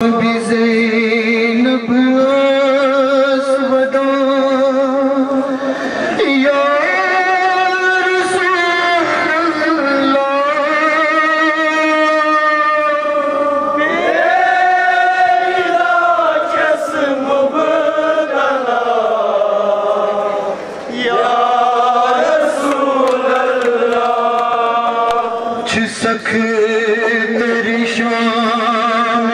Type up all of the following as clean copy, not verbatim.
بزینب اسودا یا رسول اللہ میرا جسم مبتلا یا رسول اللہ جسک تیری شان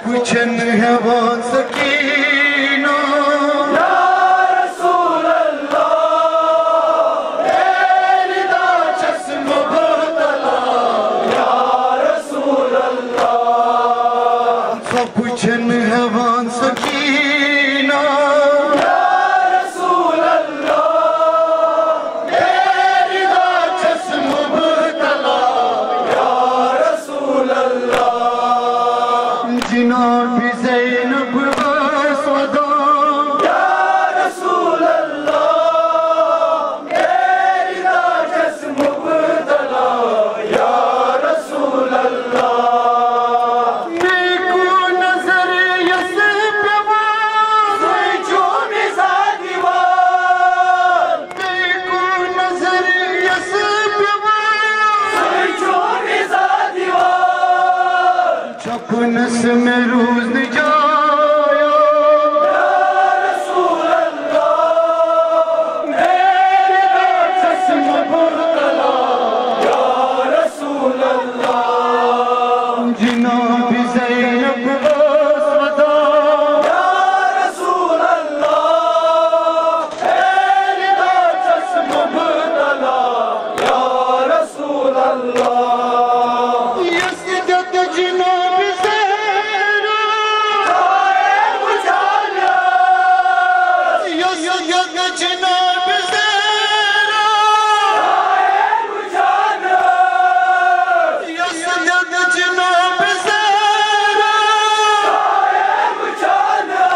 پوچھن ہے وہ سکینہ یا رسول اللہ میری دا چشم مبتلا یا رسول اللہ پوچھن ہے وہ سکینہ یا رسول اللہ میری دا چشم مبتلا یا رسول اللہ جناب زینب اسودا یا رسول اللہ میری دا جسم مبتلا یا رسول اللہ نیکو نظر یس پیوان سوئی چومی سا دیوار نیکو نظر یس پیوان سوئی چومی سا دیوار چپنس میں روز نجایا یا رسول اللہ میری دا جسم مبتلا یا رسول اللہ جناب زینب اسودا یا رسول اللہ میری دا جسم مبتلا یا رسول اللہ یسجد جناب زینب آئے مجھانا یسجد جناب زینب آئے مجھانا یسجد جناب زینب آئے مجھانا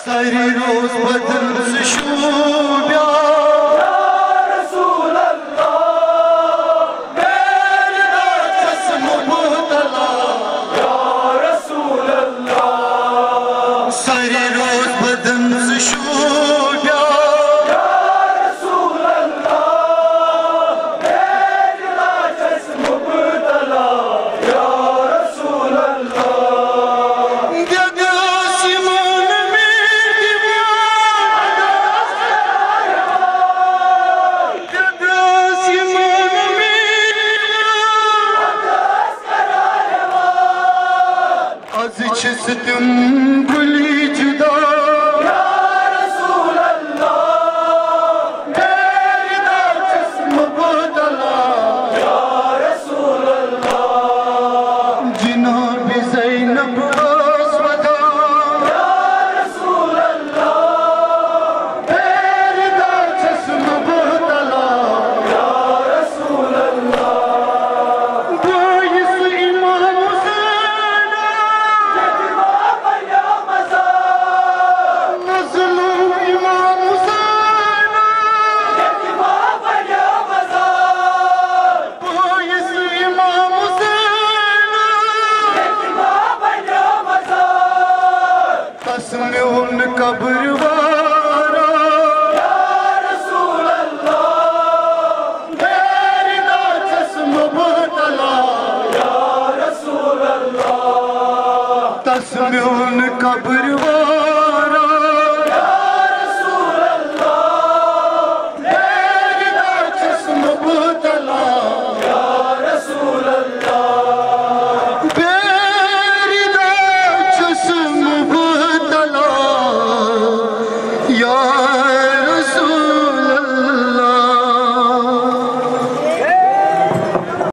ساری روز بدن سے شوبیا یا رسول اللہ میری دا جسم مبتلا یا رسول اللہ ساری روز بدن سے شوبیا یا رسول اللہ میری دا جسم مبتلا یا رسول اللہ گگ آسمان میں دیوان گگ آسمان میں دیوان از چستم گلی جدا یا رسول اللہ میری دا جسم قبر